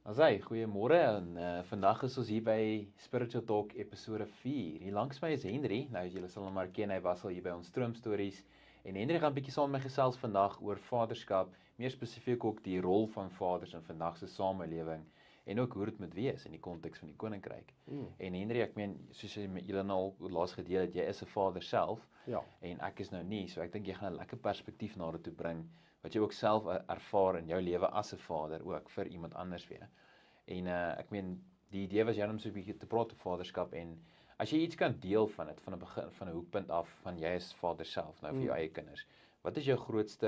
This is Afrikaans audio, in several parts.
Asai, goeiemôre en vandag is ons hier by Spiritual Talk episode 4. Hier langs my is Henry. Nou julle sal hom maar ken, hy was al hier by ons Stroomstories. En Henry gaan 'n bietjie saam met my gesels vandag oor vaderskap, meer spesifiek ook die rol van vaders in vandag se samelewing en ook hoe dit moet wees in die konteks van die koninkryk. En Henry, ek meen, soos julle nou al laas gedeel het, jy is 'n vader self. Ja. En ek is nou nie, so ek dink jy gaan 'n lekker perspektief na dit toe bring wat jy ook self ervaar in jou lewe as 'n vader ook vir iemand anders weer. En ek meen, die idee was jou om so 'n bietjie te praat oor vaderskap en as jy iets kan deel van dit van 'n begin van 'n hoekpunt af van jy is vader self nou vir jou eie kinders. Wat is jou grootste,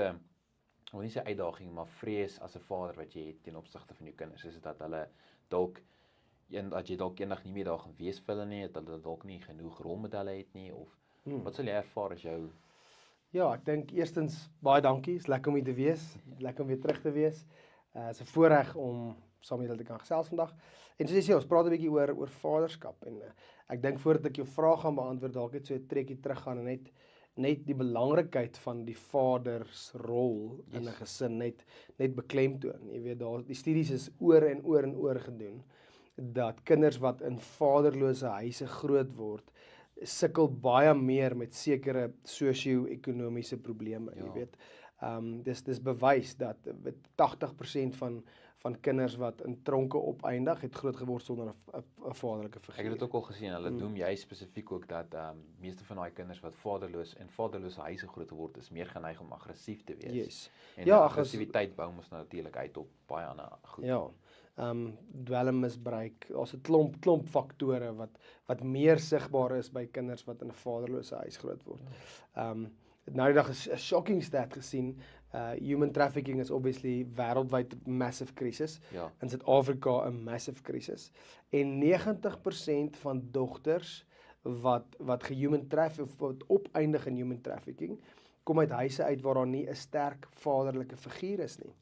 ek wil nie sê uitdaging, maar vrees as 'n vader wat jy het ten opsigte van jou kinders? Is dit dat hulle dalk dat jy dalk eendag nie meer daar gaan wees vir hulle nie, dat hulle dalk nie genoeg rolmodelle het nie, of wat sal jy ervaar as jou? Ja, ek dink eerstens baie dankie. Is lekker om hier te wees. Lekker om weer terug te wees. Is 'n voorreg om saam met julle te kan gesels vandag. En soos jy sê, ons praat 'n bietjie oor vaderskap en ek dink voordat ek jou vraag gaan beantwoord, dalk net so 'n trekkie teruggaan en net die belangrikheid van die vadersrol in 'n gesin net beklemtoon. Jy weet, daar die studies is oor en oor gedoen dat kinders wat in vaderlose huise groot word, sukkel baie meer met sekere sosio-ekonomiese probleme, jy weet. Dis bewys dat 80% van kinders wat in tronke opeindig, het groot geword sonder 'n vaderlike figuur. Ek het dit ook al gesien, hulle noem jy spesifiek ook dat meeste van daai kinders wat vaderlose huise groot word, is meer geneig om aggressief te wees. Yes. En Ja, aggressiwiteit bou ons natuurlik uit op baie ander goed. Ja. Dwelmmisbruik, daar's 'n klomp faktore wat meer sigbaar is by kinders wat in 'n vaderlose huis groot word. Nou die dag is 'n shocking stat gesien. Human trafficking is obviously wêreldwyd 'n massive krisis. Ja. In Suid-Afrika 'n massive krisis. En 90% van dogters wat gehuman traffic of wat opeindig in human trafficking, kom uit huise uit waar daar nie 'n sterk vaderlike figuur is nie.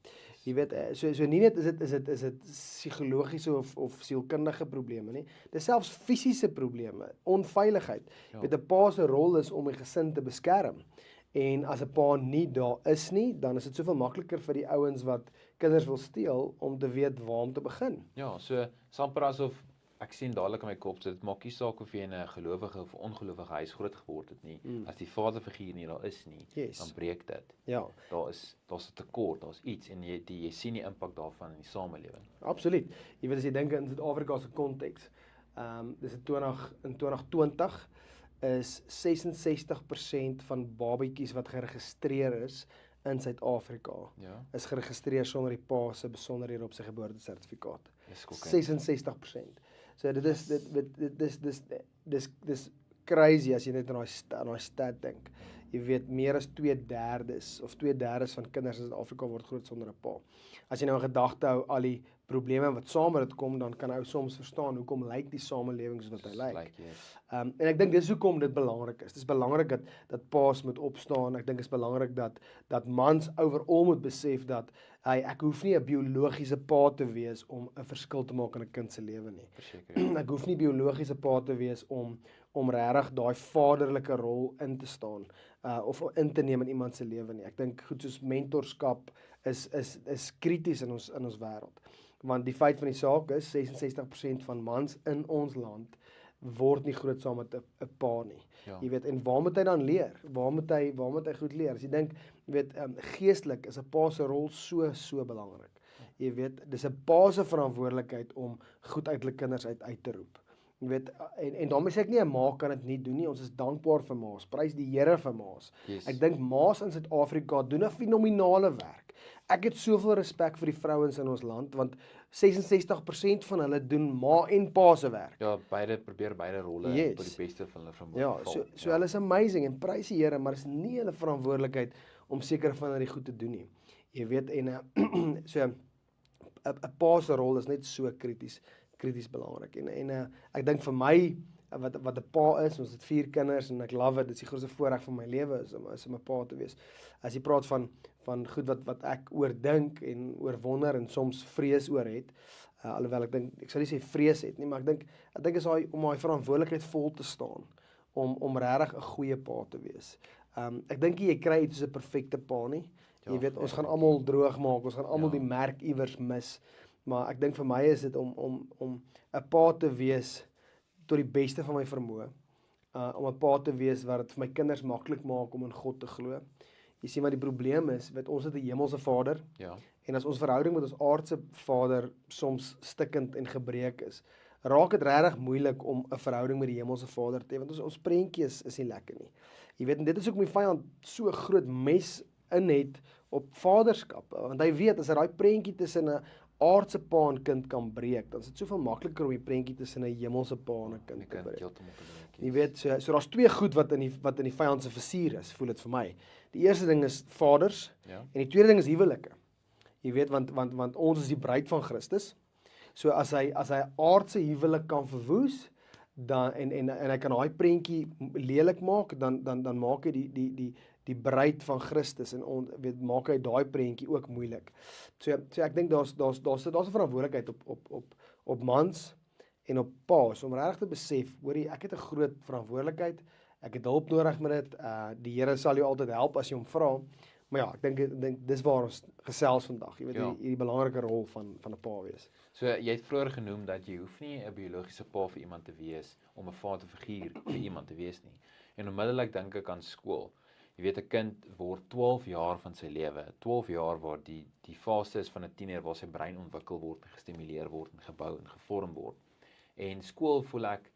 Jy weet, so nie net is dit psigologiese of sielkundige probleme nie. Dis selfs fisiese probleme, onveiligheid. Ja. Weet, 'n pa se rol is om die gesin te beskerm. En as 'n pa nie daar is nie, dan is dit soveel makliker vir die ouens wat kinders wil steel om te weet waar om te begin. Ja, so amper asof ek sien dadelik in my kop, so dit maak nie saak of jy in 'n gelowige of ongelowige huis groot geword het nie. As die vaderfiguur nie daar is nie, Yes. dan breek dit. Ja, Daar's 'n tekort, daar's iets en jy sien die impak daarvan in die samelewing. absoluut. Jy weet, as jy dink in Suid-Afrika se konteks, dis in 2020 is 66% van babatjies wat geregistreer is in Suid-Afrika, Ja. is geregistreer sonder die pa se besonderhede op sy geboortesertifikaat. Dis skokkend. 66%. So dit is crazy as jy net aan daai stat dink. Jy weet, meer as 2/3 van kinders in Suid-Afrika word groot sonder 'n pa. As jy nou in gedagte hou al die probleme wat saam met dit kom, dan kan ou soms verstaan hoekom lyk die samelewing soos wat hy lyk. Yes. En ek dink dis hoekom dit belangrik is. Dit is belangrik dat paas moet opstaan. Ek dink dit is belangrik dat mans overal moet besef dat ek hoef nie 'n biologiese pa te wees om 'n verskil te maak in 'n kind se lewe nie. Verseker. Ek hoef nie biologiese pa te wees om regtig daai vaderlike rol in te staan of in te neem in iemand se lewe nie. Ek dink goed soos mentorskap is krities in ons wêreld. Want die feit van die saak is 66% van mans in ons land word nie groot saam met 'n pa nie. Ja. Jy weet, en waar moet hy dan leer? Waar moet hy goed leer? As jy dink, jy weet, geestelik is 'n pa se rol so belangrik. Jy weet, dis 'n pa se verantwoordelikheid om goed uit hulle kinders uit te roep. Jy weet, en daarmee sê ek nie 'n ma kan dit nie doen nie. Ons is dankbaar vir ma's. Prys die Here vir ma's. Yes. Ek dink ma's in Suid-Afrika doen 'n fenominale werk. Ek het soveel respek vir die vrouens in ons land want 66% van hulle doen ma en pa se werk. Ja, probeer beide rolle Yes. tot die beste van hulle vermoë. Ja, so hulle is amazing en prys die Here, maar dit is nie hulle verantwoordelikheid om sekere van hierdie goed te doen nie. Jy weet, en so 'n pa se rol is net so krities belangrik. En ek dink vir my wat 'n pa is, ons het 4 kinders en ek love it. Dit is die grootste voorreg van my lewe is om 'n pa te wees. As jy praat van goed wat ek oordink en oorwonder en soms vrees oor het, alhoewel ek sal nie sê vrees het nie, maar ek dink is om daai verantwoordelikheid vol te staan om regtig 'n goeie pa te wees. Ek dink jy kry iets soos 'n perfekte pa nie. Jy weet, ons gaan almal droog maak, ons gaan almal die merk iewers mis. maar ek dink vir my is dit om 'n pa te wees tot die beste van my vermoë. Om 'n pa te wees wat dit vir my kinders maklik maak om in God te glo. Jy sien wat die probleem is, weet ons het 'n hemelse Vader, Ja. en as ons verhouding met ons aardse Vader soms stikkend en gebreek is, raak dit regtig moeilik om 'n verhouding met die hemelse Vader te hê, want ons prentjie is nie lekker nie. Jy weet, en dit is hoekom die vyand so groot mes in het op vaderskap, want hy weet as hy daai prentjie tussen 'n aardse pa en kind kan breek, dan is dit soveel makliker om die prentjie tussen 'n hemelse pa en 'n kind te breek. Jy weet, so daar's twee goed wat in die vyand se vizier is, voel dit vir my. Die eerste ding is vaders, Ja. en die tweede ding is huwelike. Jy weet, want ons is die bruid van Christus. So as hy aardse huwelik kan verwoes, dan en hy kan daai prentjie lelik maak, dan maak hy die bruid van Christus en maak hy daai prentjie ook moeilik. So ek dink daar's 'n verantwoordelikheid op mans en op pa's om regtig te besef, hoorie, ek het 'n groot verantwoordelikheid, ek het hulp nodig met dit. Die Here sal jou altyd help as jy hom vra. Maar ja, ek dink dis waar ons gesels vandag. Jy weet, hierdie belangrike rol van 'n pa wees. So jy het vroeër genoem dat jy hoef nie 'n biologiese pa vir iemand te wees om 'n vaderfiguur vir iemand te wees nie. En onmiddellik dink ek aan skool. Jy weet, 'n kind word 12 jaar van sy lewe, 12 jaar waar die fase is van 'n tiener waar sy brein ontwikkel word, gestimuleer word en gebou en gevorm word. En skool voel ek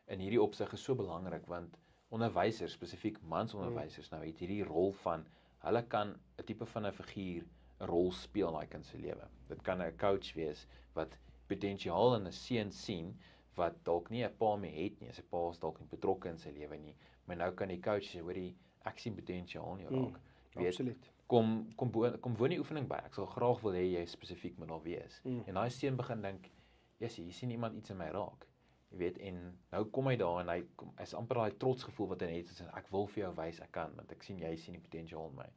in hierdie opsig is so belangrik want onderwysers, spesifiek mansonderwysers, nou het hierdie rol van hulle kan 'n tipe van 'n figuur 'n rol speel in daai kind se lewe. Dit kan 'n coach wees wat potensiaal in 'n seun sien wat dalk nie 'n pa meer het nie. Sy pa is dalk nie betrokke in sy lewe nie, maar nou kan die coach sê, hoorie, ek sien potensiaal in jou raak. Jy weet, Absoluut. kom woon die oefening by. Ek sal graag wil hê jy spesifiek moet daar wees. En daai seun begin dink, "Jessie, hier sien iemand iets in my raak." Jy weet, en nou kom hy daar en hy is amper daai trotsgevoel wat hy het, sê ek wil vir jou wys ek kan, want ek sien jy sien die potensiaal in my.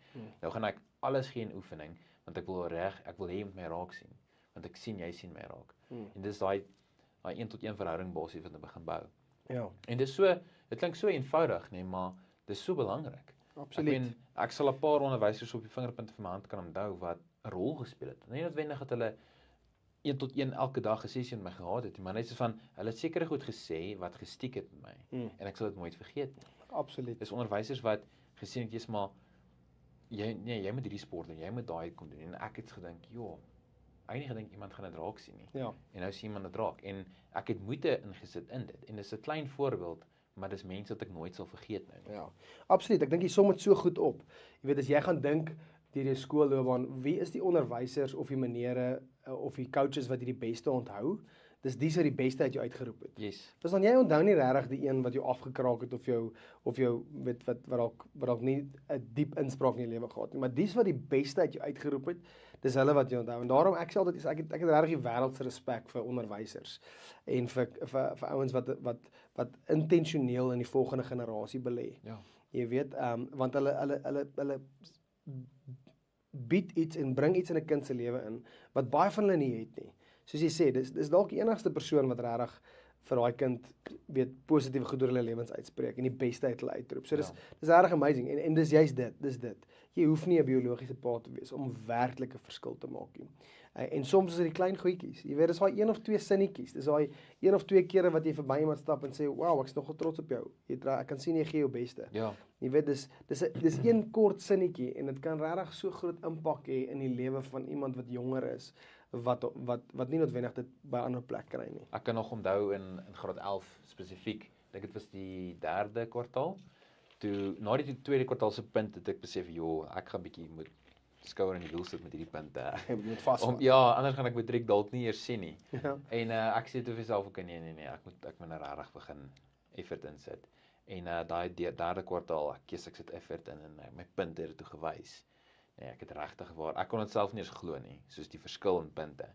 Nou gaan ek alles gee in oefening, want ek wil hê jy moet my raak sien, want ek sien jy sien my raak. En dis daai 1-tot-1 verhouding basies wat hy begin bou. Ja, En dit klink so eenvoudig, nee, maar dis so belangrik. absoluut. Ek sal 'n paar onderwysers op die vingerpunte van my hand kan onthou wat 'n rol gespeel het. Nie noodwendig dat hulle 1-tot-1 elke dag 'n sessie met my gehad het, maar net so van hulle het sekere goed gesê wat gestiek het met my en ek sal dit nooit vergeet nie. Absoluut. Dis onderwysers wat gesê het, jy's maar jy moet hierdie sport doen, jy moet daai kom doen en ek het gedink, joh, ek het nie gedink iemand gaan dit raak sien nie. Ja. En nou sien iemand dit raak en ek het moeite ingesit in dit en dis 'n klein voorbeeld, maar dis mense wat ek nooit sal vergeet nou nie. Ja, absoluut. Ek dink jy som dit so goed op. Jy weet, as jy gaan dink deur jou skoolloopbaan, wie is die onderwysers of die menere of die coaches wat jy die beste onthou? Dis die wat die beste uit jou uitgeroep het. Yes. Dus dan jy onthou nie regtig die een wat jou afgekraak het of jou weet wat dalk nie 'n diep inspraak in jou lewe gehad nie, maar dis wat die beste uit jou uitgeroep het, dis hulle wat jy onthou. En daarom ek sê altyd ek het regtig die wêreldse respek vir onderwysers en vir ouens wat intentioneel in die volgende generasie belê. Ja. Jy weet, want hulle bied iets en bring iets in 'n kind se lewe in wat baie van hulle nie het nie. Soos jy sê, dis dalk die enigste persoon wat regtig vir daai kind weet positiewe goed oor hulle lewens uitspreek en die beste uit hulle uitroep. So dis regtig amazing en dis juist dit. Jy hoef nie 'n biologiese pa te wees om werklik 'n verskil te maak nie. En soms is dit die klein goedjies. Jy weet, dis daai 1 of 2 sinnetjies. Dis daai 1 of 2 kere wat jy verby iemand stap en sê, "Wow, ek's nogal trots op jou. Ek kan sien jy gee jou beste." Ja. Jy weet, dis een kort sinnetjie en dit kan regtig so groot impak hê in die lewe van iemand wat jonger is, wat nie noodwendig dit by 'n ander plek kry nie. Ek kan nog onthou in graad 11 spesifiek, dink dit was die 3de kwartaal. Toe na die tweede kwartaal se punt het ek besef, joh, ek gaan bietjie moet skouer in die wiel sit met hierdie punte. Jy moet vasvat. Ja, anders gaan ek matriek dalk nie eers sien nie. Ja. En ek sê toe vir myself ook nee, ek moet nou regtig begin effort insit. En daai 3de kwartaal, ek sit effort in en my punte het toe gewys. Nee, ek het regtig waar. Ek kon dit self nie eens glo nie, soos die verskil in punte.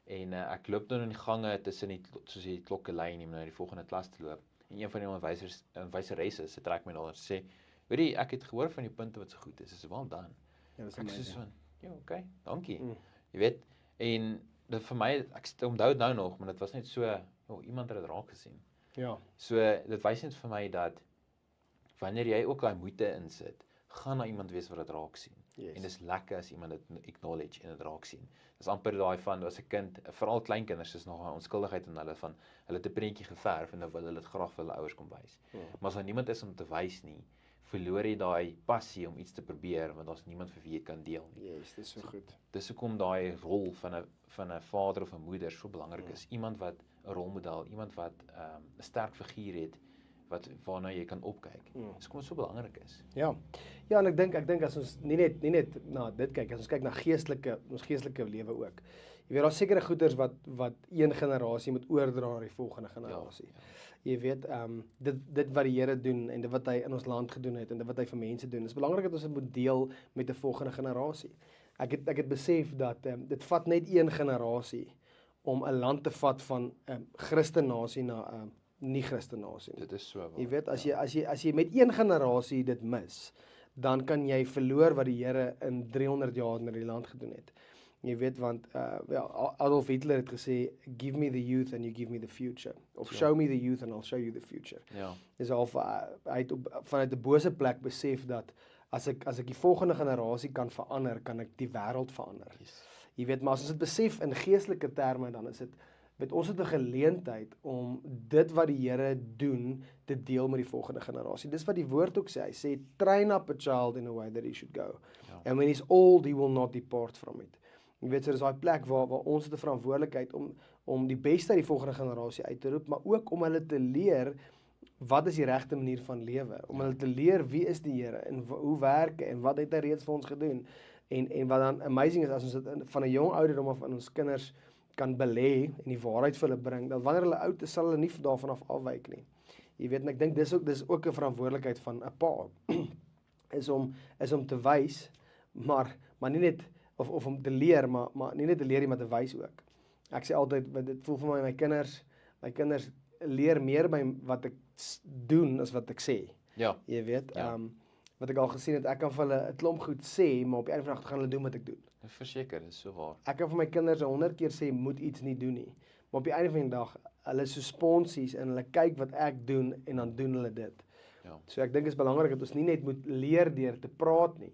En ek loop dan in die gange tussen soos die klokke lyn om na die volgende klas te loop. En een van die onderwyseresse se trek my daar en sê, "Hoorie, ek het gehoor van die punte wat so goed is. Dis wel dan." Ja, dis Ek sê amazing. so van, "Ja, okay, dankie." Jy weet, en dit vir my, ek onthou dit nou nog, maar dit was net so, iemand het dit raak gesien. Ja. So dit wys net vir my dat wanneer jy ook daai moeite insit, gaan na iemand wees wat dit raak sien. Yes. En dis lekker as iemand dit acknowledge en dit raak sien. Dis amper daai van, as 'n kind, veral kleinkinders, is nog 'n onskuldigheid in hulle van, hulle het 'n prentjie geverf en nou wil hulle dit graag vir hulle ouers kom wys. Maar as daar niemand is om te wys nie, verloor jy daai passie om iets te probeer, want daar's niemand vir wie jy kan deel nie. Yes, dis so goed. Dis hoekom daai rol van 'n vader of 'n moeder so belangrik is. Iemand wat 'n rolmodel, iemand wat 'n sterk figuur het, waarna jy kan opkyk. Dis hoekom dit so belangrik is. Ja. Ja, en ek dink as ons nie net na dit kyk, as ons kyk na ons geestelike lewe ook. Jy weet, daar's sekere goeders wat een generasie moet oordra na die volgende generasie. Ja. Jy weet, dit wat die Here doen en dit wat hy in ons land gedoen het en dit wat hy vir mense doen, is belangrik dat ons dit moet deel met 'n volgende generasie. Ek het besef dat dit vat net een generasie om 'n land te vat van Christen nasie na nie-Christen nasie nie. Dit is so waar. Jy weet, as jy met een generasie dit mis, dan kan jy verloor wat die Here in 300 jaar in die land gedoen het. Jy weet, want Adolf Hitler het gesê, give me the youth and you give me the future. Of show me the youth and I'll show you the future. Ja. Dis al hy het vanuit 'n bose plek besef dat as ek die volgende generasie kan verander, kan ek die wêreld verander. Yes. Jy weet, maar as ons dit besef in geestelike terme, dan is dit met ons het 'n geleentheid om dit wat die Here doen te deel met die volgende generasie. Dis wat die woord ook sê. Hy sê, train up a child in a way that he should go. Ja. And when he's old, he will not depart from it. Jy weet, so dis daai plek waar ons het 'n verantwoordelikheid om die beste uit die volgende generasie uit te roep, maar ook om hulle te leer wat is die regte manier van lewe, om hulle te leer wie is die Here en hoe werk en wat het hy reeds vir ons gedoen. En wat dan amazing is, as ons dit van 'n jong ouderdom af aan ons kinders kan belê en die waarheid vir hulle bring, dat wanneer hulle oud is, sal hulle nie daarvan afwyk nie. Jy weet, en ek dink dis ook 'n verantwoordelikheid van 'n pa, is om te wys, maar nie net of om te leer, maar nie net te leer nie, maar te wys ook. Ek sê altyd, dit voel vir my kinders leer meer by wat ek doen as wat ek sê. Ja. Jy weet, Ja. wat ek al gesien het, ek kan vir hulle 'n klomp goed sê, maar op die einde van die dag gaan hulle doen wat ek doen. Verseker, dis so waar. Ek kan vir my kinders 100 keer sê, moet iets nie doen nie. Maar op die einde van die dag, hulle is so sponsies en hulle kyk wat ek doen en dan doen hulle dit. Ja. So ek dink dit is belangrik dat ons nie net moet leer deur te praat nie,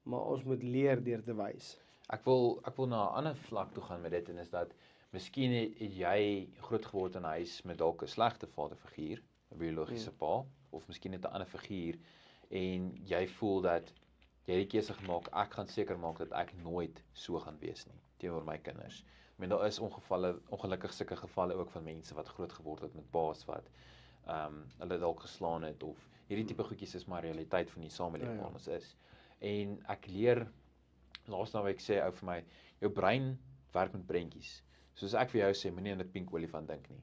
maar ons moet leer deur te wys. Ek wil na 'n ander vlak toe gaan met dit, en is dat miskien het jy groot geword in 'n huis met dalk 'n slegte vaderfiguur, 'n biologiese pa, of miskien net 'n ander figuur, en jy voel dat jy het die keuse gemaak, ek gaan seker maak dat ek nooit so gaan wees nie teenoor my kinders. Ek meen, daar is ongelukkig sulke gevalle ook van mense wat groot geword het met paas wat hulle dalk geslaan het, of hierdie tipe goedjies is maar realiteit van die samelewing waar ons is. En ek leer, laas naweek sê ou vir my, jou brein werk met prentjies. Soos ek vir jou sê, moenie aan 'n pink olifant dink nie.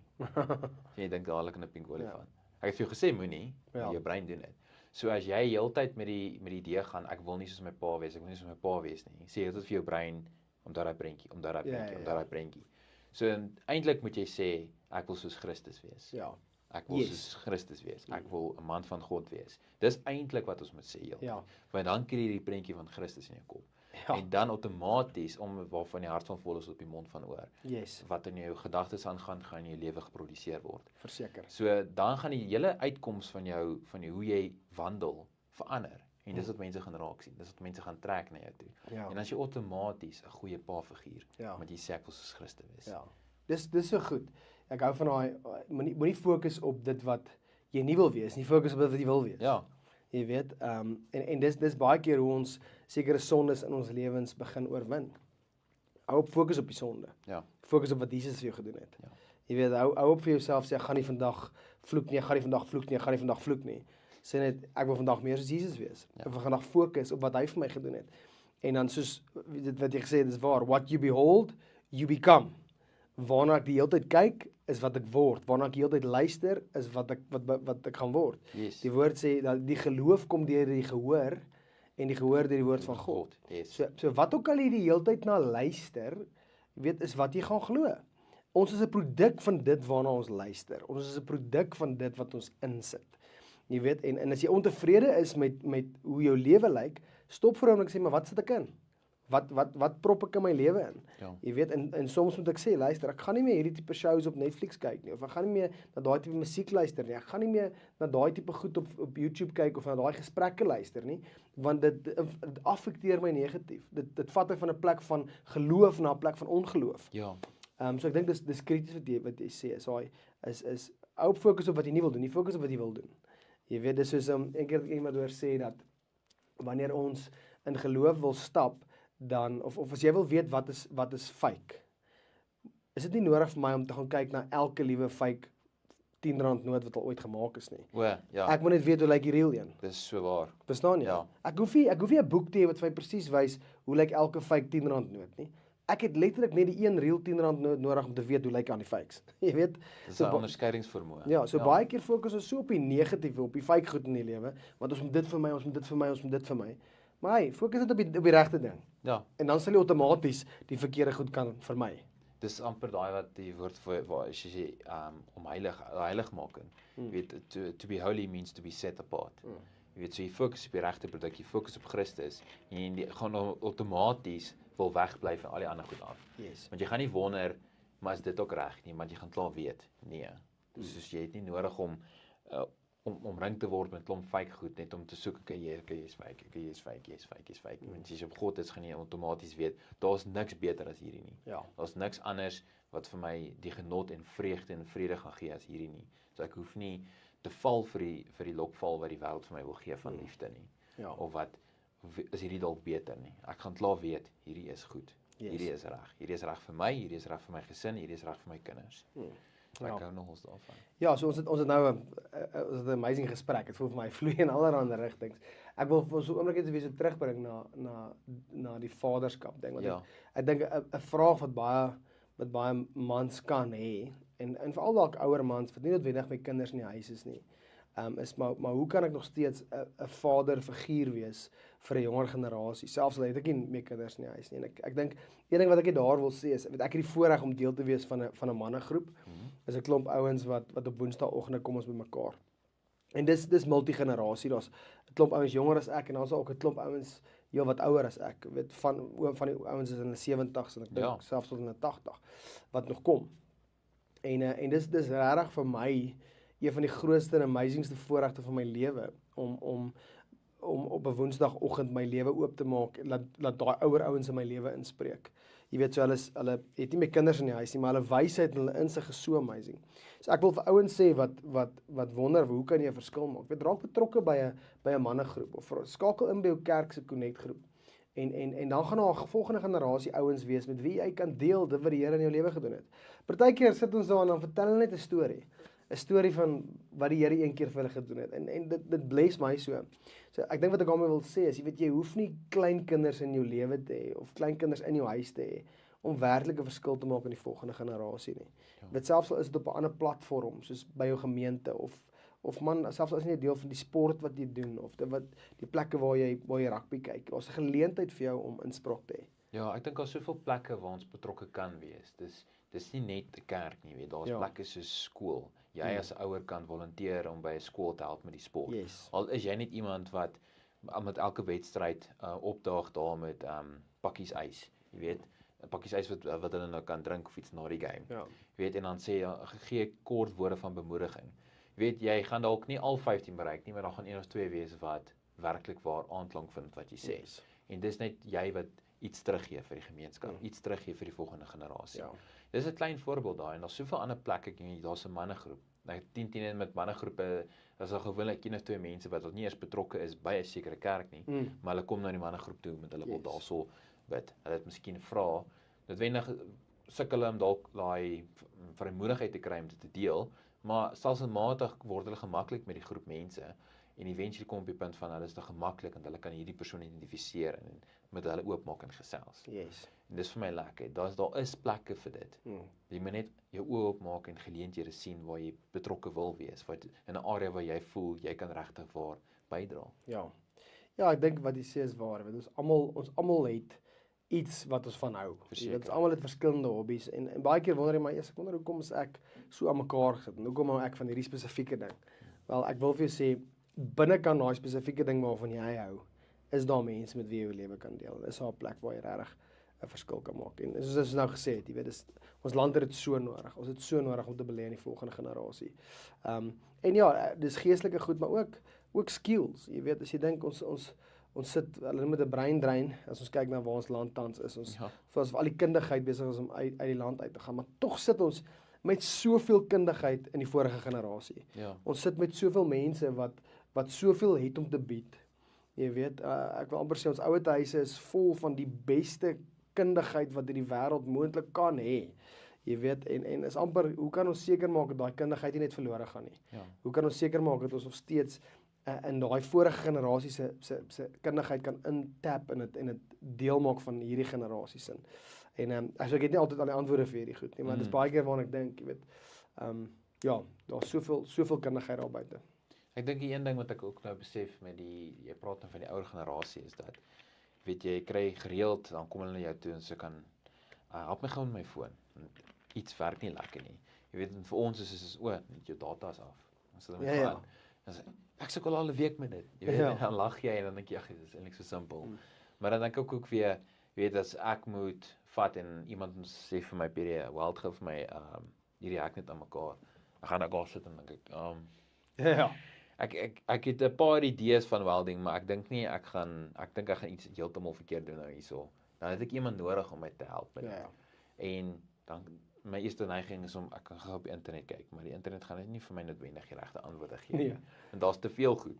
Jy dink dadelik aan 'n pink olifant. Ek het vir jou gesê moenie, jou brein doen dit. So as jy heeltyd met die idee gaan, ek wil nie soos my pa wees, ek wil nie soos my pa wees nie. Sê heeltyd vir jou brein, om daai prentjie, om daai prentjie, om daai prentjie. So eintlik moet jy sê, ek wil soos Christus wees. Ja. Ek wil soos Christus wees. Ek wil 'n man van God wees. Dis eintlik wat ons moet sê heeltyd. Ja. Want dan kry jy die prentjie van Christus in jou kop. Ja. En dan outomaties, waarvan die hart van vol is op die mond van oor. Yes, Wat in jou gedagtes aangaan, gaan in jou lewe geproduseer word. verseker. So dan gaan die hele uitkoms van jou hoe jy wandel verander. En dis wat mense gaan raak sien. Dis wat mense gaan trek na jou toe. Ja. En as jy outomaties 'n goeie pa-figuur, Ja. want jy sê ek wil soos Christus wees. Ja. Dis so goed. Ek hou van daai moenie fokus op dit wat jy nie wil wees nie, fokus op dit wat jy wil wees. Ja. Jy weet, en dis baie keer hoe ons sekere sondes in ons lewens begin oorwin. Hou op fokus op die sonde. Ja. Fokus op wat Jesus vir jou gedoen het. Ja. Jy weet, hou op vir jouself sê ek gaan nie vandag vloek nie, ek gaan nie vandag vloek nie, ek gaan nie vandag vloek nie. Sê net ek wil vandag meer soos Jesus wees. Ja. Ek wil vandag fokus op wat hy vir my gedoen het. En dan soos dit wat jy gesê het, dis waar. What you behold, you become. Waarna ek die hele tyd kyk, is wat ek word. Waarna ek die hele tyd luister, is wat ek gaan word. Yes. Die woord sê dat die geloof kom deur die gehoor en die gehoor deur die woord van God. Yes. So wat ook al jy die hele tyd na luister, weet, is wat jy gaan glo. Ons is 'n produk van dit waarna ons luister. Ons is 'n produk van dit wat ons insit. Jy weet, en as jy ontevrede is met hoe jou lewe lyk, stop vir 'n oomblik en sê, maar wat sit ek in? Wat prop ek in my lewe in? Ja. Jy weet, en soms moet ek sê, luister, ek gaan nie meer hierdie tipe shows op Netflix kyk nie, of ek gaan nie meer na daai tipe musiek luister nie, ek gaan nie meer na daai tipe goed op YouTube kyk, of na daai gesprekke luister nie, want dit affekteer my negatief. Dit vat my van 'n plek van geloof na 'n plek van ongeloof. Ja. So ek dink dis krities wat jy sê, is hou op fokus op wat jy nie wil doen, nie fokus op wat jy wil doen. Jy weet, dis soos een keer het iemand oor sê dat wanneer ons in geloof wil stap, dan of as jy wil weet wat is fake, is dit nie nodig vir my om te gaan kyk na elke liewe fake R10 noot wat al ooit gemaak is nie. O, ja. Ek moet net weet hoe lyk die real een. Dis so waar. Verstaan jy? Ja. Ek hoef nie 'n boek te hê wat vir my presies wys hoe lyk elke fake R10 noot nie. Ek het letterlik net die een real R10 noot nodig om te weet hoe lyk aan die fakes. Jy weet, Dis 'n onderskeidingsvermoë. ja, baie keer fokus ons so op die negatiewe, op die fake goed in die lewe, want ons moet dit vir my, ons moet dit vir my, ons moet dit vir my. Maar hey, fokus net op die regte ding. Ja. En dan sal jy outomaties die verkeerde goed kan vermy. Dis amper daai wat die woord vir waar as jy sê om heiligmaking. Jy weet to be holy means to be set apart. Jy weet, so jy fokus op die regte produk, jy fokus op Christus en jy gaan outomaties wil wegbly van al die ander goed af. Yes. Want jy gaan nie wonder, maar is dit ook reg nie, want jy gaan klaar weet. Nee. Soos jy het nie nodig om omring te word met klomp fake goed net om te soek, jy's fake. Want as jy op God is, gaan jy outomaties weet, daar's niks beter as hierdie nie. Ja. Daar's niks anders wat vir my die genot en vreugde en vrede gaan gee as hierdie nie. So ek hoef nie te val vir die lokval wat die wêreld vir my wil gee van liefde nie. Ja. Of wat is hierdie dalk beter nie. Ek gaan klaar weet, hierdie is goed. Yes. Hierdie is reg. Hierdie is reg vir my, hierdie is reg vir my gesin, hierdie is reg vir my kinders. Ek hou nogals daarvan. Ja, so ons het nou 'n amazing gesprek. Dit voel vir my vloei in allerlei rigtings. Ek wil vir so 'n oomblik net weer so terugbring na die vaderskap ding, want Ja. ek dink 'n vraag wat baie mans kan hê en veral dalk ouer mans wat nie noodwendig met kinders in die huis is nie. Is maar hoe kan ek nog steeds 'n vaderfiguur wees vir 'n jonger generasie, selfs al het ek nie meer kinders in die huis nie. En ek dink een ding wat ek daar wil sê is, ek het die voorreg om deel te wees van 'n mannegroep. Is 'n klomp ouens wat op Woensdagoggende kom ons bymekaar. En dis multigenerasie. Daar's 'n klomp ouens jonger as ek en daar's ook 'n klomp ouens wat ouer as ek. Weet van die ouens is in hulle 70's en ek dink selfs tot in hulle 80 wat nog kom. En dis regtig vir my een van die grootste en amazingste voorregte van my lewe om op 'n Woensdagoggend my lewe oop te maak en laat daai ouer ouens in my lewe inspreek. Jy weet, so hulle het nie meer kinders in die huis nie, maar hulle wysheid en hulle insig is so amazing. So ek wil vir ouens sê wat wonder, hoe kan jy 'n verskil maak? Weet, raak betrokke by 'n mannegroep of skakel in by jou kerk se connect groep. En dan gaan daar 'n volgende generasie ouens wees met wie jy kan deel dit wat die Here in jou lewe gedoen het. Partykeer sit ons daar en dan vertel hulle net 'n storie. 'n Storie van wat die Here een keer vir hulle gedoen het. En dit bless my so. So ek dink wat ek daarmee wil sê is, jy weet, jy hoef nie kleinkinders in jou lewe te hê of kleinkinders in jou huis te hê om werklik 'n verskil te maak in die volgende generasie nie. Dit selfs al is dit op 'n ander platform soos by jou gemeente of man, selfs as nie 'n deel van die sport wat jy doen of die plekke waar jy rugby kyk. Daar's 'n geleentheid vir jou om inspraak te hê. Ja, ek dink daar's soveel plekke waar ons betrokke kan wees. Dis nie net 'n kerk nie, weet. Daar's plekke soos skool. Jy as 'n ouer kan volunteer om by 'n skool te help met die sport. Yes. Al is jy net iemand wat met elke wedstryd opdaag daar met pakkies ys, jy weet, pakkies ys wat hulle nou kan drink of iets na die game. Ja. Jy weet, en dan sê gee kort woorde van bemoediging. Jy weet, jy gaan dalk nie al 15 bereik nie, maar dan gaan 1 of 2 wees wat werklik waar aanklank vind wat jy sê. Yes. En dis net jy wat iets teruggee vir die gemeenskap, iets teruggee vir die volgende generasie. Ja. Dis 'n klein voorbeeld daai en daar's soveel ander plekke, daar's 'n mannegroep. Nou 10 met mannegroepe, is daar gewoonlik 1 of 2 mense wat nie eers betrokke is by 'n sekere kerk nie, maar hulle kom na die mannegroep toe met hulle wil daarso bid. Hulle het miskien vra, noodwendig sukkel hulle om dalk daai vrymoedigheid te kry om dit te deel, maar stelselmatig word hulle gemaklik met die groep mense en eventually kom op die punt van hulle is te gemaklik en hulle kan hierdie persoon identifiseer en met hulle oopmaak en gesels. Yes. En dis vir my lekker. Daar is plekke vir dit. Jy moet net jou oë oopmaak en geleenthede sien waar jy betrokke wil wees, wat in 'n area waar jy voel jy kan regtig waar bydra. Ja. Ja, ek dink wat jy sê is waar. Want ons almal het iets wat ons van hou. Ons almal het verskillende hobbies en baie keer wonder jy maar ek wonder hoekom is ek so aan mekaar gesit en hoekom hou ek van hierdie spesifieke ding. Wel, ek wil vir jou sê binne kan daai spesifieke ding waarvan jy hou is daar mense met wie jy jou lewe kan deel. Is daar 'n plek waar jy regtig 'n verskil kan maak. En soos ons nou gesê het, jy weet, ons land het dit so nodig. Ons het so nodig om te belê in die volgende generasie. En ja, dis geestelike goed, maar ook skills. Jy weet, as jy dink ons sit hulle met 'n brain drain as ons kyk na waar ons land tans is. Ons vir al die kundigheid besig is om uit die land uit te gaan, maar tog sit ons met soveel kundigheid in die vorige generasie. Ja. Ons sit met soveel mense wat soveel het om te bied. Jy weet, ek wil amper sê ons ouete huise is vol van die beste kundigheid wat in die wêreld moontlik kan hê. Jy weet, en is amper, hoe kan ons seker maak dat daai kundigheid nie net verlore gaan nie? Ja. Hoe kan ons seker maak dat ons nog steeds in daai vorige generasie se kundigheid kan intap en dit deel maak van hierdie generasie se. En ek het nie altyd al die antwoorde vir hierdie goed nie, maar dit is baie keer waarna ek dink, jy weet, ja, daar's soveel kundigheid daar buite. Ek dink die een ding wat ek ook nou besef met jy praat nou van die ouer generasie is dat, weet jy kry gereeld, dan kom hulle na jou toe en sy kan, help my gou met my foon, iets werk nie lekker nie. Jy weet, en vir ons is net jou data is af. Dan sit hulle met aan. Dan sê, ek sukkel al 'n week met dit. Jy weet, dan lag jy en dan dink jy, ag, dit is eintlik so simpel. Maar dan dink ek ook weer, jy weet, as ek moet vat en iemand sê vir my, PD, weld gou vir my, hierdie hek net aan mekaar, dan gaan ek daar sit en dink ek, ek het 'n paar idees van welding, maar ek dink nie ek gaan iets heeltemal verkeerd doen nou hierso. Dan het ek iemand nodig om my te help met dit. En dan my eerste neiging is om ek kan gou op die internet kyk, maar die internet gaan net nie vir my noodwendig die regte antwoorde gee nie. En daar's te veel goed.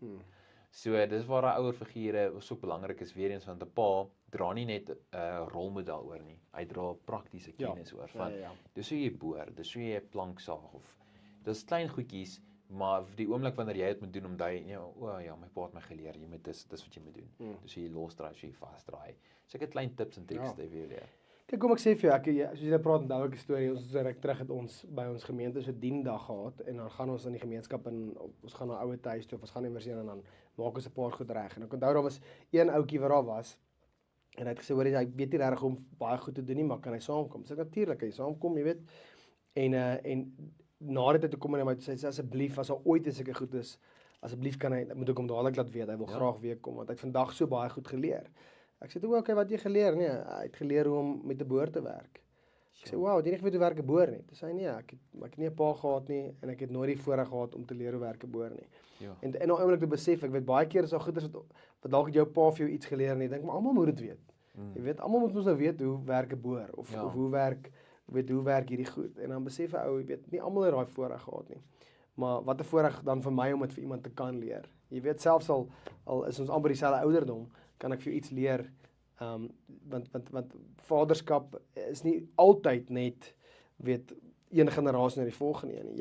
So dis waar daai ouer figure so belangrik is weer eens, want 'n pa dra nie net 'n rolmodel oor nie. Hy dra praktiese kennis oor van dis hoe jy boor, dis hoe jy 'n plank saag of dis klein goedjies, maar vir die oomblik wanneer jy dit moet doen om my pa het my geleer, jy moet dis wat jy moet doen. Dis hoe jy losdraai, so jy vasdraai. So ek het klein tips en tricks vir jou leer. Kyk, kom ek sê vir jou, soos jy praat, onthou ek 'n storie, ons ruk terug het ons by ons gemeente so diendag gehad, en dan gaan ons in die gemeenskap en ons gaan na ouer huis toe, of ons gaan iewers heen en dan maak ons 'n paar goed reg. En ek onthou daar was een ouetjie wat daar was, en hy het gesê, hoor jy, hy weet nie regtig om baie goed te doen nie, maar kan hy saamkom? So ek natuurlik, hy saamkom, jy weet, en na dit toe kom hy na my toe sê, asseblief, as daar ooit is sulke goed is, asseblief moet ek hom dadelik laat weet, hy wil graag weer kom, want hy het vandag so baie goed geleer. Ek sê, okay, wat jy geleer? Nee, hy het geleer hoe om met 'n boor te werk. Ek sê, wow, het jy nie geweet hoe werk 'n boor nie? Toe sê hy, nee, ek het nie 'n pa gehad nie, en ek het nooit die voorreg gehad om te leer hoe werk 'n boor nie. En nou oomblik te besef, ek weet baie keer is daar goeders wat dalk jou pa vir jou iets geleer nie, ek dink, maar almal moet dit weet. Jy weet, almal moet ons nou weet hoe werk 'n boor, of hoe werk hierdie goed. En dan besef 'n ou, jy weet, nie almal het daai voorreg gehad nie. Maar wat 'n voorreg dan vir my om dit vir iemand te kan leer. Jy weet, selfs al is ons amper dieselfde ouderdom, kan ek vir jou iets leer. Want vaderskap is nie altyd net, weet, een generasie na die volgende een nie.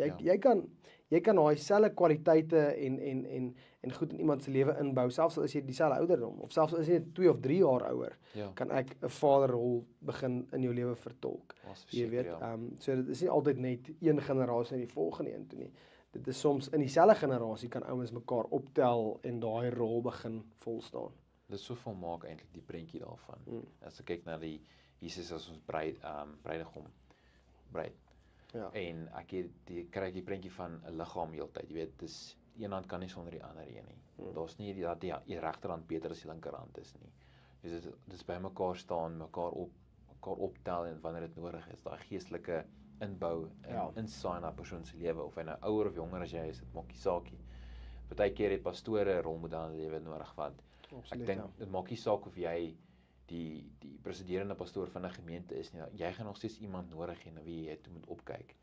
Jy kan daai selfde kwaliteite en goed in iemand se lewe inbou, selfs al is jy dieselfde ouderdom, of selfs al is jy 2 of 3 jaar ouer, kan ek 'n vaderrol begin in jou lewe vertolk. Jy weet, so dit is nie altyd net een generasie na die volgende een toe nie. Dit is soms in dieselfde generasie kan ouens mekaar optel en daai rol begin volstaan. Dit is so volmaak eintlik die prentjie daarvan. As ek kyk na die Jesus as ons bruidegom bruid. En ek kry die prentjie van 'n liggaam heeltyd. Jy weet, dis een hand kan nie sonder die ander een nie. Daar's nie dat die regterhand beter as die linkerhand is nie. Dis by mekaar staan, mekaar optel en wanneer dit nodig is, daai geestelike inbou en insaai na 'n persoon se lewe, of hy nou ouer of jonger as jy is, dit maak nie saak nie. Partykeer het pastore 'n rolmodel in die lewe nodig, want ek dink dit maak nie saak of jy die presiderende pastoor van 'n gemeente is nie. Jy gaan nog steeds iemand nodig hê na wie jy moet opkyk,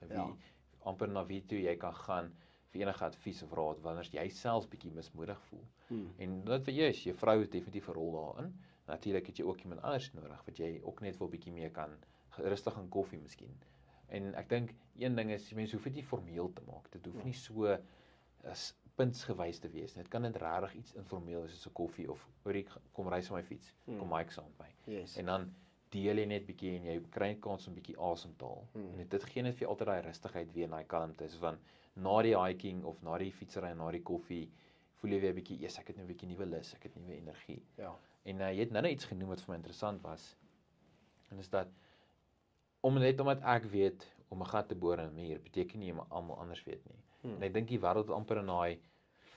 amper na wie toe jy kan gaan vir enige advies of raad wanneer jy self bietjie mismoedig voel. En dit vir jou vrou is definitief 'n rol daarin. Natuurlik het jy ook iemand anders nodig wat jy ook net wil bietjie mee kan rustig aan koffie miskien. En ek dink een ding is, mense hoef dit nie formeel te maak. Dit hoef nie so puntsgewys te wees. Dit kan net regtig iets informeel wees, soos 'n koffie of kom ry op my fiets, kom Mike saam met my. En dan deel jy net bietjie en jy kry 'n kans om bietjie asem te haal. En dit gee net vir altyd daai rustigheid weer en daai kalmte. So van na die hiking of na die fietsry en na die koffie, voel jy weer bietjie, ek het nou 'n bietjie nuwe lus, ek het nuwe energie. En jy het nou iets genoem wat vir my interessant was. En dis dat omdat ek weet om 'n gat te boor in 'n muur, beteken nie almal anders weet nie. En ek dink die wêreld amper in daai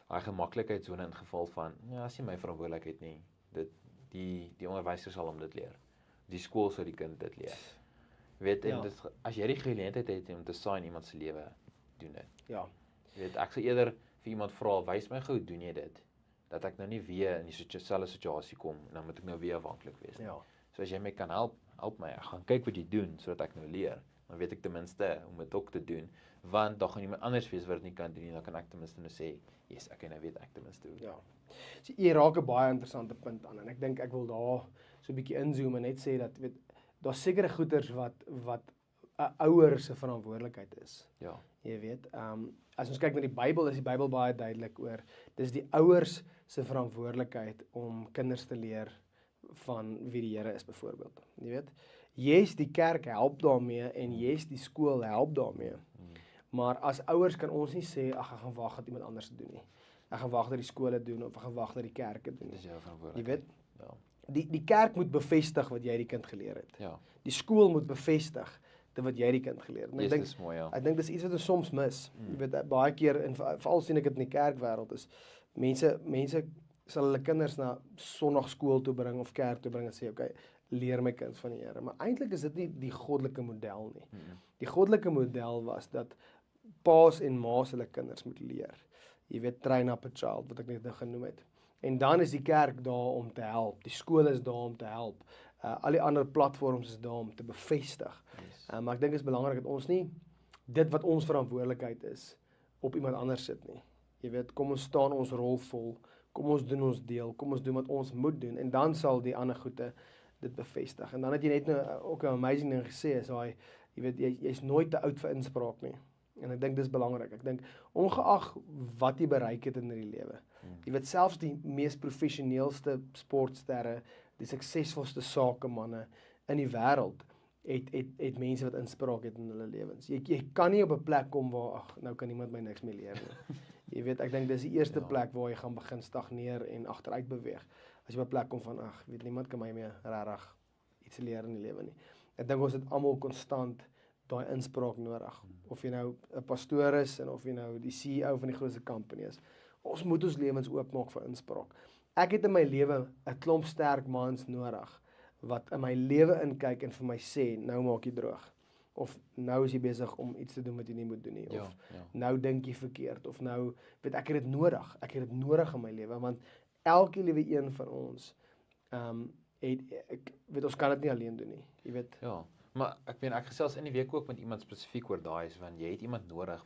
gemaklikheidsone ingeval van, as nie my verantwoordelikheid nie, die onderwyser sal hom dit leer. Die skool sal die kind dit leer. Weet, en as jy die geleentheid het om te saai in iemand se lewe, doen dit. Ja. Weet, ek sal eerder vir iemand vra, wys my gou, doen jy dit? Dat ek nou nie weer in dieselfde situasie kom, en dan moet ek nou weer afhanklik wees. Ja. So as jy my kan help my, ek gaan kyk wat jy doen, sodat ek nou leer. Dan weet ek ten minste om dit ook te doen, want dan gaan iemand anders wees wat dit nie kan doen nie, dan kan ek ten minste nou sê, yes, okay, nou weet ek ten minste hoe. Ja. So, jy raak 'n baie interessante punt aan, en ek dink ek wil daar so 'n bietjie inzoom en net sê dat, weet, daar's sekere goeders wat 'n ouer se verantwoordelikheid is. Ja. Jy weet, as ons kyk na die Bybel, is die Bybel baie duidelik oor, dis die ouers se verantwoordelikheid om kinders te leer van wie die Here is, byvoorbeeld. Jy weet, yes, die kerk help daarmee, en yes, die skool help daarmee. Maar as ouers kan ons nie sê, ag, ek gaan wag dat iemand anders dit doen nie. Ek gaan wag dat die skole doen, of ek gaan wag dat die kerke doen. Dis jou Jy verantwoordelikheid. weet, Ja. die kerk moet bevestig wat jy die kind geleer het. Ja. Die skool moet bevestig wat jy die kind geleer het. En Yes, dis mooi, ja. ek dink dis iets wat ons soms mis. Jy weet, baie keer, en veral sien ek dit in die kerkwêreld, is mense sal hulle kinders na sonndagskool toe bring of kerk toe bring en sê, okay, leer my kind van die Here. Maar eintlik is dit nie die goddelike model nie. Die goddelike model was dat paas en ma's hulle kinders moet leer. Jy weet, train up a child, wat ek net nou genoem het. En dan is die kerk daar om te help. Die skool is daar om te help. Al die ander platforms is daar om te bevestig. Yes. Maar ek dink dit is belangrik dat ons nie dit wat ons verantwoordelikheid is, op iemand anders sit nie. Jy weet, kom ons staan ons rol vol, kom ons doen ons deel, kom ons doen wat ons moet doen, en dan sal die ander goede dit bevestig. En dan het jy net nou ook 'n amazing ding gesê, is jy weet, jy's nooit te oud vir inspraak nie. En ek dink dis belangrik. Ek dink, ongeag wat jy bereik het in die lewe, jy weet, selfs die mees professioneelste sportsterre, die suksesvolste sakemanne in die wêreld, het mense wat inspraak het in hulle lewens. Jy kan nie op 'n plek kom waar, ag, nou kan niemand my niks meer leer nie. Jy weet, ek dink dis die eerste plek waar jy gaan begin stagneer en agteruit beweeg. As jy op 'n plek kom van, ag, weet, niemand kan my meer regtig iets leer in die lewe nie. Ek dink ons het almal konstant daai inspraak nodig. Of jy nou 'n pastoor is, en of jy nou die CEO van die grootste company is. Ons moet ons lewens oopmaak vir inspraak. Ek het in my lewe 'n klomp sterk mans nodig, wat in my lewe inkyk en vir my sê, nou maak jy droog. Of nou is jy besig om iets te doen wat jy nie moet doen nie. Of nou dink jy verkeerd. Of nou, weet, ek het dit nodig. Ek het dit nodig in my lewe, want elke liewe een van ons, weet, ons kan dit nie alleen doen nie. Jy weet. Ja, maar ek meen, ek gesels in die week ook met iemand spesifiek oor daai, want jy het iemand nodig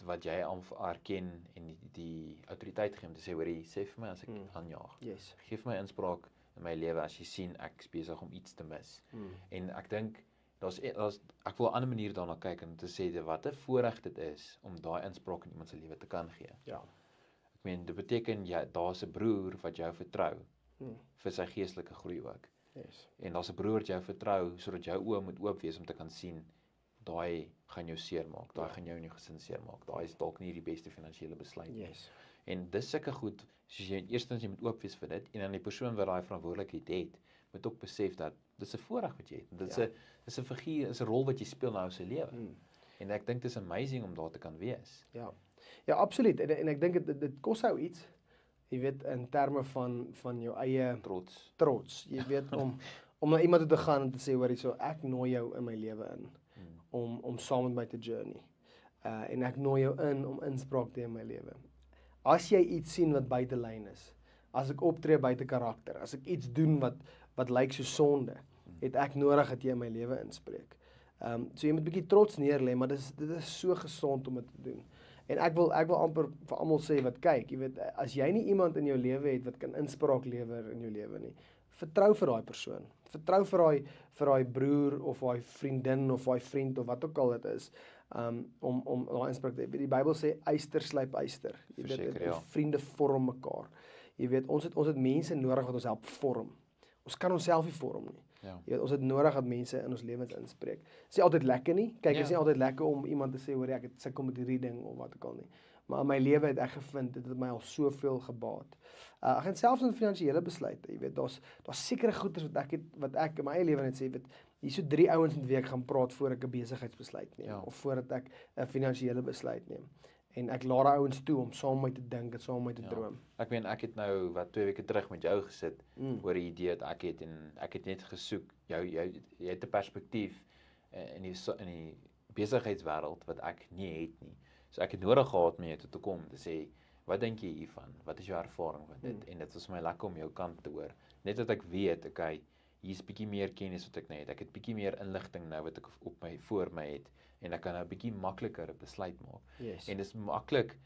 wat jy erken en die autoriteit gee om te sê, hoorie, sê vir my as ek aanjaag. Yes. Geef my inspraak in my lewe as jy sien ek is besig om iets te mis. En ek dink ek wil 'n ander manier daarna kyk en te sê wat 'n voorreg dit is om daai inspraak in iemand se lewe te kan gee. Ja. Ek meen, dit beteken daar's 'n broer wat jou vertrou vir sy geestelike groei ook. Yes. En daar's 'n broer wat jou vertrou sodat jou oë moet oop wees om te kan sien, daai gaan jou seermaak, daai gaan jou in jou gesin seermaak, daai is dalk nie die beste finansiële besluit nie. Yes. En dis sulke goed, soos eerstens jy moet oop wees vir dit, en dan die persoon wat daai verantwoordelikheid het, moet ook besef dat dis 'n voorreg wat jy het. Dis 'n figuur, is 'n rol wat jy speel nou in sy lewe. En ek dink dis amazing om daar te kan wees. Ja. Ja, absoluut. En ek dink dit kos jou iets. Jy weet, in terme van jou eie trots. Jy weet, om na iemand toe te gaan en te sê, hoorie, so ek nooi jou in my lewe in om saam met my te journey. En ek nooi jou in om inspraak te hê in my lewe. As jy iets sien wat buite lyn is, as ek optree buite karakter, as ek iets doen wat lyk so sonde, het ek nodig dat jy in my lewe inspreek. So jy moet 'n bietjie trots neerlê, maar dit is so gesond om dit te doen. En ek wil amper vir almal sê wat kyk, jy weet, as jy nie iemand in jou lewe het wat kan inspraak lewer in jou lewe nie, vertrou vir daai persoon. Vertrou vir daai broer of daai vriendin of daai vriend of wat ook al dit is, om daai inspraak te hê. Die Bybel sê yster slyp yster. Jy weet, vriende vorm mekaar. Jy weet, ons het mense nodig wat ons help vorm. Ons kan onsself nie vorm nie. Ja. Jy weet, ons het nodig dat mense in ons lewens inspreek. Dit is nie altyd lekker nie. Kyk, dit is nie altyd lekker om iemand te sê, hoor, ek het sukkel met hierdie ding of wat ook al nie. Maar in my lewe het ek gevind, dit het my al soveel gebaat. Ek het selfs in finansiële besluite, jy weet, daar's sekere goeders wat ek in my eie lewe net sê, weet, hier so 3 ouens in die week gaan praat voor ek 'n besigheidsbesluit neem, of voordat ek 'n finansiële besluit neem. En ek laat daai ouens toe om saam met my te dink en saam met my te droom. Ek meen ek het nou wat 2 weke terug met jou gesit Mm. oor die idee dat ek het en ek het net gesoek jy het 'n perspektief in die besigheidswêreld wat ek nie het nie. So ek het nodig gehad om jou toe te kom te sê wat dink jy hiervan? Wat is jou ervaring van dit? En dit was vir my lekker om jou kant te hoor. Net dat ek weet, okay, hier's bietjie meer kennis wat ek nou het. Ek het bietjie meer inligting nou wat ek voor my het en ek kan nou 'n bietjie makliker 'n besluit maak. Yes. En dit is maklik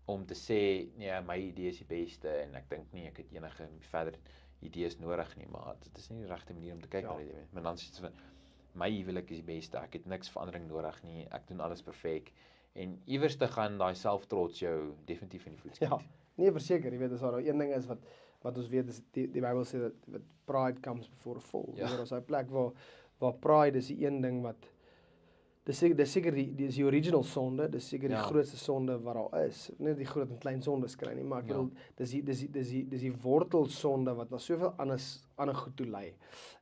om te sê nee, my idee is die beste en ek dink nie ek het enige verder idees nodig nie, maar dit is nie die regte manier om te kyk na dit nie. Maar dan sê jy my huwelik is die beste. Ek het niks verandering nodig nie. Ek doen alles perfek. En iewers te gaan daai selftrots jou definitief in die voet skiet. Ja, nee, verseker, jy weet as daar nou een ding is wat ons weet is die Bybel sê dat pride comes before a fall. Ja. Daar is 'n plek waar pride is die een ding wat dis seker die original sonde, dis seker die grootste sonde wat daar is. Nie die groot en klein sondes kry nie, maar ek bedoel dis die wortelsonde wat na soveel ander goed toe lei.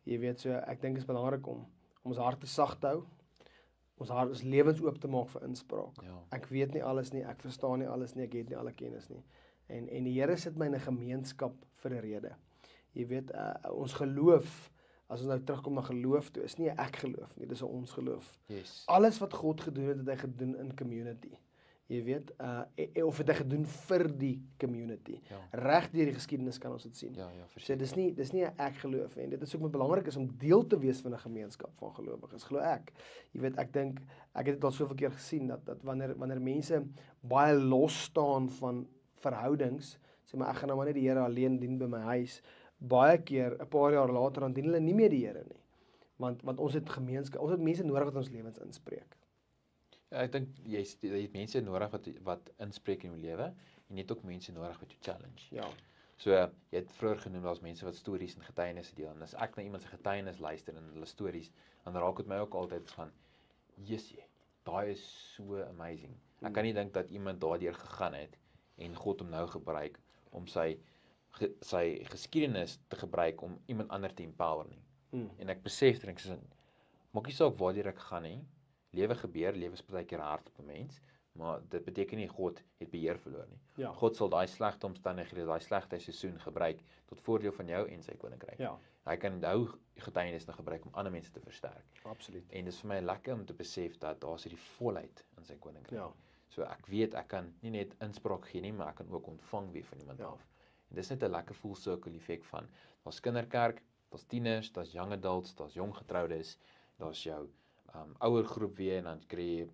Jy weet, so ek dink dit is belangrik om ons harte sag te hou. Ons lewens oop te maak vir inspraak. Ja. Ek weet nie alles nie, ek verstaan nie alles nie, ek het nie alle kennis nie. En die Here sit my in 'n gemeenskap vir 'n rede. Jy weet, ons geloof, as ons nou terugkom na geloof toe, is nie 'n ek geloof nie, dis 'n ons geloof. Yes. Alles wat God gedoen het hy gedoen in community. Jy weet, of het hy gedoen vir die community. Ja. Reg deur die geskiedenis kan ons dit sien. Ja, So verseker. dis nie 'n ek geloof en dit is ook met belangrik is om deel te wees van 'n gemeenskap van gelowiges, glo ek. Jy weet, ek dink ek het dit al soveel keer gesien dat wanneer mense baie los staan van verhoudings, sê maar ek gaan nou maar net die Here alleen dien by my huis, baie keer 'n paar jaar later dan dien hulle nie meer die Here nie. Want ons het gemeenskap, ons het mense nodig wat ons lewens inspreek. Ja, ek dink jy het mense nodig wat inspreek in jou lewe en jy het ook mense nodig wat jou challenge. Ja. So jy het vroeër genoem daar's mense wat stories en getuienisse deel en as ek na iemand se getuienis luister en hulle stories, dan raak dit my ook altyd van Jessie, daai is so amazing. Ek kan nie dink dat iemand daardeur gegaan het en God hom nou gebruik om sy geskiedenis te gebruik om iemand anders te empower nie. En ek besef dat ek sê maak nie saak waardeur ek gaan nie. Lewe gebeur, lewe is baie keer hard op 'n mens, maar dit beteken nie God het beheer verloor nie. Ja. God sal daai slegte omstandighede, daai slegte seisoen gebruik tot voordeel van jou en sy koninkryk. Ja. Hy kan nou getuienis gebruik om ander mense te versterk. Absoluut. En dit is vir my lekker om te besef dat daar is hierdie volheid in sy koninkryk. Ja. So ek weet ek kan nie net inspraak gee nie, maar ek kan ook ontvang weer van iemand af. En dis net 'n lekker full circle effek van daar's kinderkerk, daar's tieners, daar's young adults, daar's jong getroudes, daar's jou ouer groep weer en dan kry jy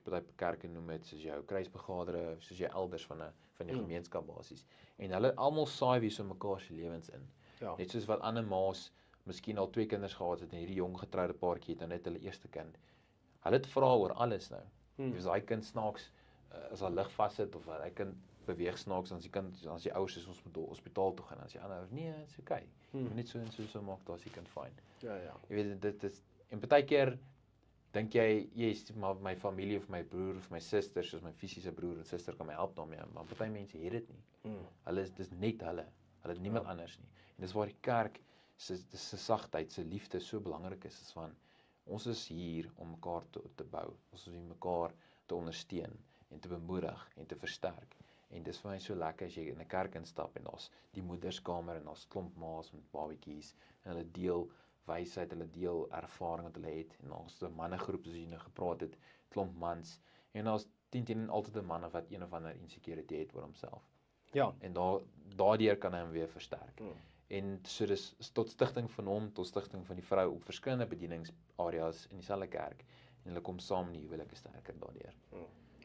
party kerke noem dit soos jou kruisbegadere, soos jou elders van die gemeenskap basies. En hulle almal saai weer so mekaar se lewens in. Ja. Net soos wat ander ma's miskien al 2 kinders gehad het en hierdie jong getroude paartjie het dan net hulle eerste kind. Hulle het vra oor alles nou. As daai kind snaaks as hy lig vassit of hy kind beweeg snaaks dan as die ouers is ons moet hospitaal toe gaan, as die ander nee, dit's okay. Net so en so maak daar's die kind fyn. Ja. Jy weet dit is en baie keer dink jy is maar my familie of my broer of my suster, soos my fisiese broer en suster kan my help daarmee, maar baie mense het dit nie. Dis net hulle het niemand anders nie. En dis waar die kerk se sagtheid, se liefde so belangrik is van ons is hier om mekaar te bou. Ons is hier mekaar te ondersteun en te bemoedig en te versterk. En dis vir my so lekker as jy in 'n kerk instap en daar's die moederskamer en daar's klomp ma's met babatjies en hulle deel wysheid, hulle deel ervaring wat hulle het en ons 'n mannegroep soos jy nou gepraat het, klomp mans en daar's 10 altyd 'n man wat een of ander insecurity het oor homself. Ja. En daardeur kan hy hom weer versterk. En so dis tot stigting van hom tot stigting van die vrou op verskillende bedieningsareas in dieselfde kerk en hulle kom saam in die huwelike sterker daardeur.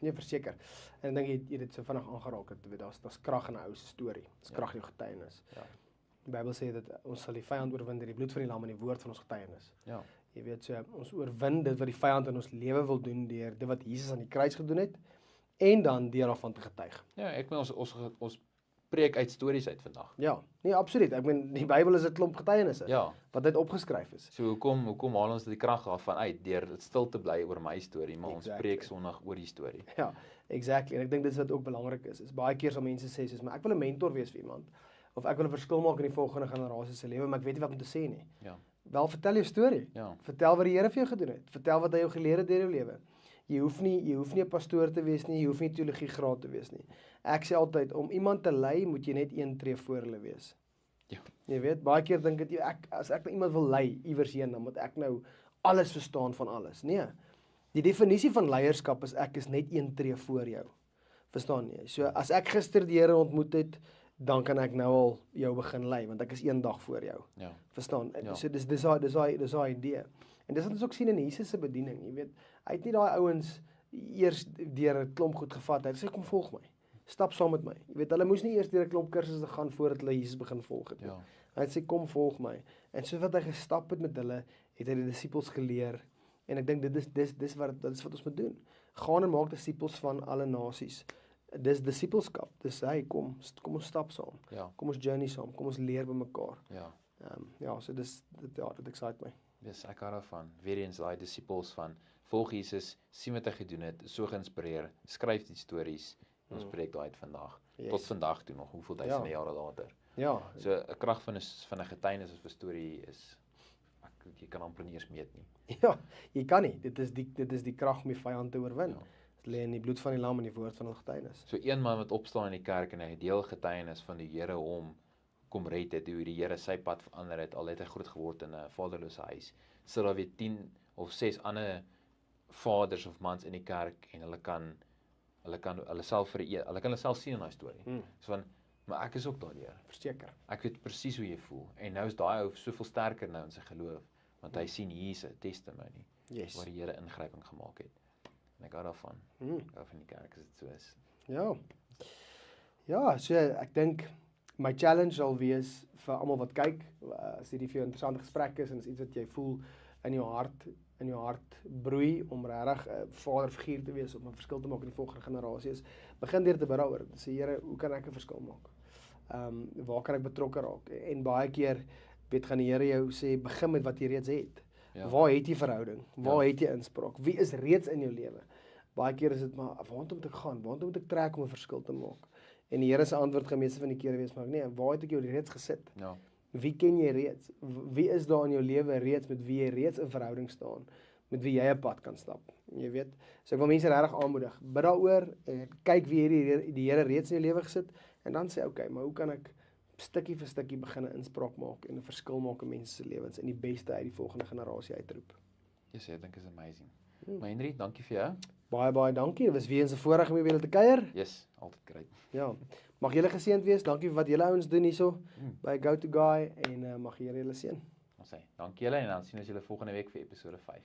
Nee, verseker. En ek dink jy het dit so vinnig aangeraak het, weet daar's krag in 'n ou se storie. Dis krag in jou getuienis. Ja. Die Bybel sê dat ons sal die vyand oorwin deur die bloed van die lam en die woord van ons getuienis. Ja. Jy weet, so ons oorwin dit wat die vyand in ons lewe wil doen deur dit wat Jesus aan die kruis gedoen het en dan deur daarvan te getuig. Ja, ek meen ons preek uit stories uit vandag. Ja, nee, absoluut. Ek meen die Bybel is 'n klomp getuienisse wat dit opgeskryf is. So hoekom haal ons die krag af van uit deur dit stil te bly oor my storie, maar ons preek Sondag oor die storie. Ja, exactly. En ek dink dit is wat ook belangrik is. Baie keer sal mense sê soos maar ek wil 'n mentor wees vir iemand of ek wil 'n verskil maak in die volgende generasie se lewe, maar ek weet nie wat om te sê nie. Ja. Wel, vertel jou storie. Ja. Vertel wat die Here vir jou gedoen het. Vertel wat hy jou geleer het deur jou lewe. Jy hoef nie 'n pastoor te wees nie, jy hoef nie teologie graad te wees nie. Ek sê altyd om iemand te lei, moet jy net een tree voor hulle wees. Ja. Jy weet, baie keer dink dit as ek nou iemand wil lei iewers heen, dan moet ek nou alles verstaan van alles. Nee. Die definisie van leierskap is ek is net een tree voor jou. Verstaan jy? So as ek gister die Here ontmoet het, dan kan ek nou al jou begin lei want ek is een dag voor jou. Ja. Verstaan? Ja. So dis daai idee. En dis wat ons ook sien in Jesus se bediening, jy weet. Hy het nie daai ouens eers deur 'n klomp goed gevat. Hy het sê kom volg my. Stap saam met my. Jy weet, hulle moes nie eers deur 'n klomp kursusse gaan voordat hulle Jesus begin volg het nie. Ja. Hy het sê kom volg my. En soos wat hy gestap het met hulle, het hy die disippels geleer. En ek dink dis wat ons moet doen. Gaan en maak disippels van alle nasies. Dis disippelskap. Dis kom ons stap saam. Ja. Kom ons journey saam. Kom ons leer by mekaar. Ja. So dit excite my. Dis ek hou daarvan. Weer eens daai disippels van volg Jesus, sien wat hy gedoen het, so geïnspireer, skryf die stories. Ons preek daai uit vandag. Yes. Tot vandag toe nog, hoeveel duisende jare later. Ja. So 'n krag van 'n getuienis of 'n storie is jy kan amper nie eens meet nie. Ja, jy kan nie. Dit is die krag om die vyand te oorwin. Ja. Dit lê in die bloed van die lam en die woord van hul getuienis. So een man wat opstaan in die kerk en hy deel getuienis van die Here hom kom red het, hoe die Here sy pad verander het, al het hy groot geword in 'n vaderlose huis. So daar weer 10 of 6 ander vaders of mans in die kerk en hulle kan hulle self sien in daai storie. So van maar ek is ook daardeur. Verseker. Ek weet presies hoe jy voel en nou is daai ou soveel sterker nou in sy geloof want hy sien hier's 'n testimony Yes. waar die Here ingryping gemaak het. En ek hou daarvan. Ek hou van die kerk as dit so is. Ja. Ja, so ek dink my challenge sal wees vir almal wat kyk, as hierdie vir jou 'n interessante gesprek is en is iets wat jy voel in jou hart broei om regtig 'n vaderfiguur te wees om 'n verskil te maak in die volgende generasie is, begin deur te bid daaroor. Sê Here, hoe kan ek 'n verskil maak? Waar kan ek betrokke raak? En baie keer gaan die Here jou sê begin met wat jy reeds het. Ja. Waar het jy verhouding? Waar het jy inspraak? Wie is reeds in jou lewe? Baie keer is dit maar waartoe moet ek gaan? Waartoe moet ek trek om 'n verskil te maak? En die Here se antwoord gaan meeste van die kere wees maar nee, waar het ek jou reeds gesit? Ja. Wie ken jy reeds? Wie is daar in jou lewe reeds met wie jy reeds in verhouding staan? Met wie jy 'n pad kan stap? Jy weet. So ek wil mense regtig aanmoedig. Bid daaroor en kyk wie die Here reeds in jou lewe gesit en dan sê okay, maar hoe kan ek stukkie vir stukkie begin 'n inspraak maak en 'n verskil maak in mense se lewens en die beste uit die volgende generasie uitroep? Yes, ek dink is amazing. Maar Henry, dankie vir jou. Baie dankie. Dit was weer eens 'n voorreg om julle te kuier. Yes, altyd great. Ja. Mag julle geseënd wees. Dankie vir wat julle ouens doen hierso by Go To Guy en mag die Here julle seën. Ons sê dankie julle en dan sien ons julle volgende week vir episode 5.